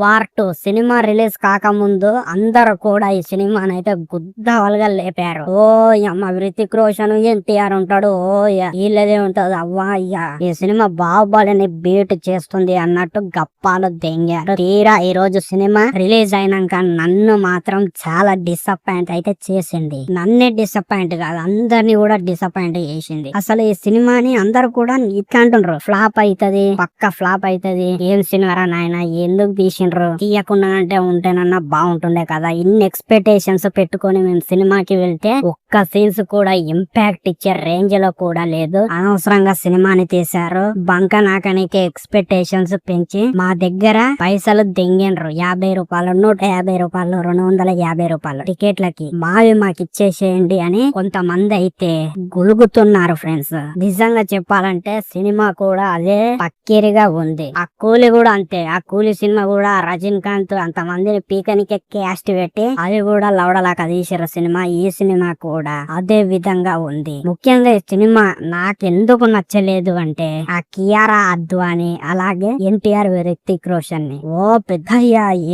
War 2 cinema release కాకముందు అందరూ కూడా ఈ సినిమాని అయితే గుద్దవలుగా లేపారు. ఓ అమ్మ హృతిక్ రోషన్ ఎన్టీఆర్ ఉంటాడు, ఓ వీళ్ళదే ఉంటది అవ్వా ఈ సినిమా బాహుబలిని బీట్ చేస్తుంది అన్నట్టు గప్పాలు దెంగారు. తీరా ఈ రోజు సినిమా రిలీజ్ అయినాక నన్ను మాత్రం చాలా డిసప్పాయింట్ అయితే చేసింది. నన్నే డిసప్పాయింట్ కాదు, అందరినీ కూడా డిసప్పాయింట్ చేసింది. అసలు ఈ సినిమాని అందరు కూడా ఇట్లా అంటుండ్రు, ఫ్లాప్ అవుతది, పక్క ఫ్లాప్ అవుతది, ఏం సినిమారా నాయన ఎందుకు తీసిండ్రు, తీయకుండా అంటే ఉంటేనన్నా బాగుంటుండే కదా. ఇన్ని ఎక్స్పెక్టేషన్స్ పెట్టుకొని మేము సినిమాకి వెళ్తే ఒక్క సీన్స్ కూడా ఇంపాక్ట్ ఇచ్చే రేంజ్ లో కూడా లేదు. అనవసరంగా సినిమాని తీశారు. బంక నాకనికి ఎక్స్పెక్టేషన్స్ పెంచి మా దగ్గర పైసలు దెంగిండ్రు. 50 రూపాయలు, 150 రూపాయలు, 250 రూపాయలు టికెట్లకి మావి మాకు ఇచ్చేసేయండి అని కొంతమంది అయితే గులుగుతున్నారు ఫ్రెండ్స్. నిజంగా చెప్పాలంటే సినిమా కూడా అదే పక్కిరిగా ఉంది. ఆ కూలి కూడా అంతే. ఆ కూలి సినిమా కూడా రజనీకాంత్ అంతమందిని పీకనికే క్యాస్ట్ పెట్టి అది కూడా లవడలాగా తీసిరు సినిమా. ఈ సినిమా కూడా అదే విధంగా ఉంది. ముఖ్యంగా ఈ సినిమా నాకెందుకు నచ్చలేదు అంటే ఆ కియారా అద్వాని అలాగే ఎన్టీఆర్ హృతిక్ రోషన్ ని ఓ పెద్ద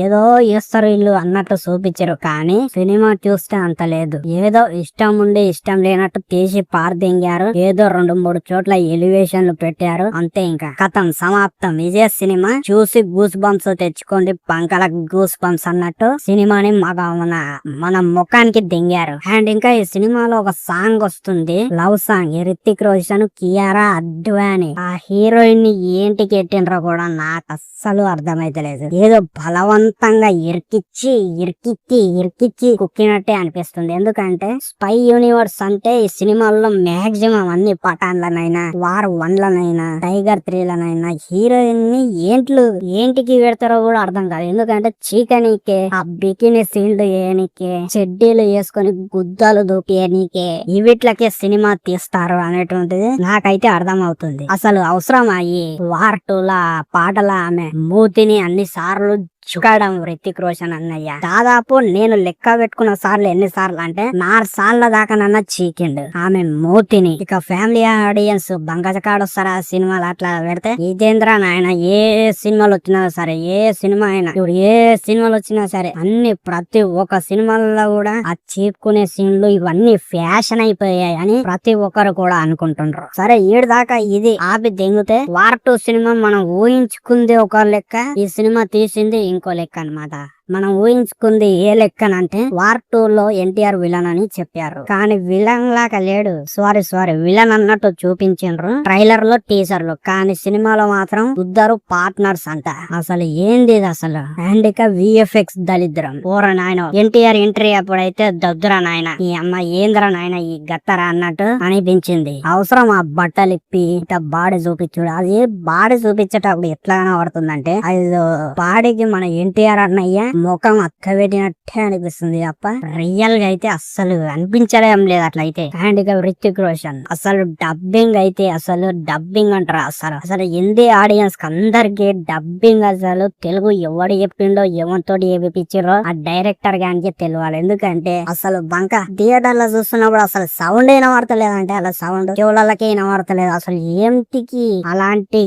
ఏదో చేస్తారు వీళ్ళు అన్నట్టు చూపించారు. కానీ సినిమా చూస్తే అంత లేదు. ఏదో ఇష్టం ఉండి ఇష్టం లేనట్టు తీసి పారదెంగారు. ఏదో 2-3 చోట్ల ఎలివేషన్లు పెట్టారు అంతే. ఇంకా కథం సమాప్తం. విజయ్ సినిమా చూసి గూస్ బంప్స్ తెచ్చుకోండి, పంకల గూస్ బంప్స్ అన్నట్టు సినిమాని మన ముఖానికి దెంగారు. అండ్ ఇంకా ఈ సినిమాలో ఒక సాంగ్ వస్తుంది, లవ్ సాంగ్. హృతిక్ రోషన్ కియారా అద్వాని ఆ హీరోయిన్ ని ఏంటికి ఎట్టిండ్రో కూడా నాకు అస్సలు అర్థమైతలేదు. ఏదో బలవంతంగా ఇరికిచ్చి కుక్కినట్టే అనిపిస్తుంది. ఎందుకంటే స్పై యూనివర్స్ అంటే ఈ సినిమాల్లో మాక్సిమం అన్ని పఠాన్లనైనా, వార్ 1లనైనా, టైగర్ 3లనైనా హీరోయిన్ ని ఏంటికి పెడతారో కూడా అర్థం కాదు. ఎందుకంటే చీకనీకే, ఆ బికిని సీల్డ్ ఏనికే, చెడ్డీలు వేసుకొని గుద్దలు దూపియనీకే ఇవిట్లకే సినిమా తీస్తారు అనేటువంటిది నాకైతే అర్థం అవుతుంది. అసలు అవసరమా ఈ వార్ 2ల పాటల ఆమె మూతిని అన్ని సార్లు చుక్కడం హృతిక్ రోషన్ అన్నయ్య? దాదాపు నేను లెక్క పెట్టుకున్న సార్లు ఎన్ని సార్లు అంటే 4 సార్ల దాకా నన్న చీకిండు ఆమె మూతిని. ఇక ఫ్యామిలీ ఆడియన్స్ బంగజకాడొస్తారా సినిమాలు అట్లా పెడితే ఇదేంద్ర నాయన, ఏ సినిమాలు వచ్చినా సరే, ఏ సినిమా అయినా ఏ సినిమాలు వచ్చినా సరే అన్ని ప్రతి ఒక్క సినిమాల్లో కూడా ఆ చీపుకునే సీన్లు ఇవన్నీ ఫ్యాషన్ అయిపోయాయి అని ప్రతి ఒక్కరు కూడా అనుకుంటుండ్రు. సరే ఈడు దాకా ఇది ఆపి దెంగితే వార్ 2 సినిమా మనం ఊహించుకుంది ఒక లెక్క, ఈ సినిమా తీసింది ఇంకో లెక్క అన్నమాట. మనం ఊహించుకుంది ఏ లెక్కనంటే వార్ 2లో ఎన్టీఆర్ విలన్ అని చెప్పారు. కానీ విలన్ లాగా లేడు. సారీ విలన్ అన్నట్టు చూపించిండ్రు ట్రైలర్ లో, టీజర్ లో. కానీ సినిమాలో మాత్రం ఇద్దరు పార్ట్నర్స్ అంట. అసలు ఏంది ఇది అసలు? అండ్ ఇక విఎఫ్ఎక్స్ దళిద్రం. ఓర నాయన, ఎన్టీఆర్ ఎంట్రీ అప్పుడైతే దద్దురా నాయన, ఈ అమ్మ ఏంద్రా నాయన ఈ గత్తరా అన్నట్టు అనిపించింది. అవసరం ఆ బట్టలు ఇప్పి ఇట బాడీ చూపించుడు? అది బాడీ చూపించేటప్పుడు ఎట్లా కనబడుతుందంటే అది బాడీకి మన ఎన్టీఆర్ అన్నయ్య ముఖం అక్కబెట్టినట్టే అనిపిస్తుంది తప్ప రియల్ గా అయితే అస్సలు అనిపించడం లేదు అట్లయితే. అండ్ ఇక హృతిక్ రోషన్ అసలు డబ్బింగ్ అయితే అసలు డబ్బింగ్ అంటారా? అసలు హిందీ ఆడియన్స్ అందరికి డబ్బింగ్ అసలు తెలుగు ఎవడు చెప్పిండో ఎవరితోటి ఏపిచ్చిరో ఆ డైరెక్టర్ గానికి తెలియాలి. ఎందుకంటే అసలు బంక థియేటర్ లో చూస్తున్నప్పుడు అసలు సౌండ్ వినబడతలేదంటే అలా సౌండ్ చెవులకి వినబడతలేదు. అసలు ఏంటికి అలాంటి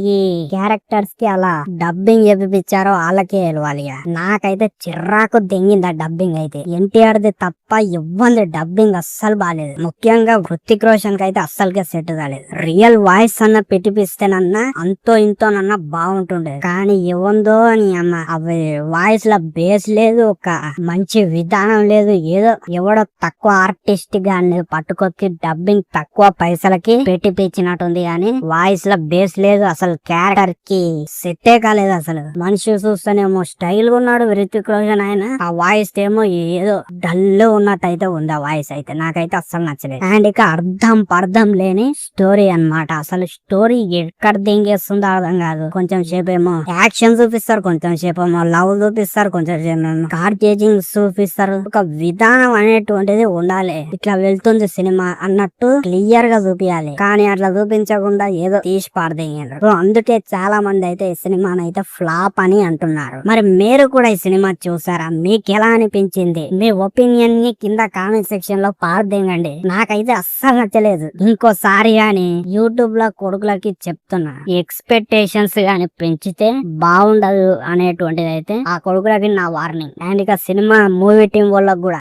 క్యారెక్టర్స్ కి అలా డబ్బింగ్ చేపించారో వాళ్ళకే తెలియాలి. నాకైతే చిర్రాకు దెంగింది ఆ డబ్బింగ్ అయితే. ఎన్టీఆర్ ది తప్ప ఇవ్వంది డబ్బింగ్ అస్సలు బాలేదు. ముఖ్యంగా హృతిక్ రోషన్ కి అయితే అస్సలుగా సెట్ కాలేదు. రియల్ వాయిస్ అన్న పెట్టిపిస్తేనన్నా అంతో ఇంతోనన్నా బాగుంటుండే. కానీ ఇవ్వందో అని అమ్మ అవి వాయిస్ ల బేస్ లేదు, ఒక మంచి విధానం లేదు. ఏదో ఎవడో తక్కువ ఆర్టిస్ట్ గా పట్టుకొచ్చి డబ్బింగ్ తక్కువ పైసలకి పెట్టిపించినట్టుంది కానీ వాయిస్ ల బేస్ లేదు. అసలు క్యారెక్టర్ కి సెట్టే కాలేదు. అసలు మనిషి చూస్తేనేమో స్టైల్ గా ఉన్నాడు హృతిక్ రోషన్, ఆయన ఆ వాయిస్ ఏమో ఏదో డల్ ఉన్నట్టు అయితే ఉంది. ఆ వాయిస్ అయితే నాకైతే అస్సలు నచ్చలేదు. అండ్ ఇక అర్థం లేని స్టోరీ అన్నమాట. అసలు స్టోరీ ఎక్కడ దెంగేస్తుందో అర్థం కాదు. కొంచెం సేపు ఏమో యాక్షన్ చూపిస్తారు, కొంచెం సేపు ఏమో లవ్ చూపిస్తారు, కొంచెం సేపు కార్ చేజింగ్ చూపిస్తారు. ఒక విధానం అనేటువంటిది ఉండాలి. ఇట్లా వెళ్తుంది సినిమా అన్నట్టు క్లియర్ గా చూపించాలి. కానీ అట్లా చూపించకుండా ఏదో తీసి పారదెంగారు. అందుకే చాలా మంది అయితే ఈ సినిమాని అయితే ఫ్లాప్ అని అంటున్నారు. మరి మీరు కూడా ఈ సినిమా చూసారా? మీకు ఎలా అనిపించింది? మీ ఒపీనియన్ ని కింద కామెంట్ సెక్షన్ లో పారదేయండి. నాకైతే అస్సలు నచ్చలేదు. ఇంకోసారి గాని యూట్యూబ్ లో కొడుకులకి చెప్తున్నా, ఎక్స్పెక్టేషన్స్ గాని పెంచితే బాగుండదు అనేటువంటిది అయితే ఆ కొడుకులకి నా వార్నింగ్. అండ్ ఇక సినిమా మూవీ టీం వాళ్ళకి కూడా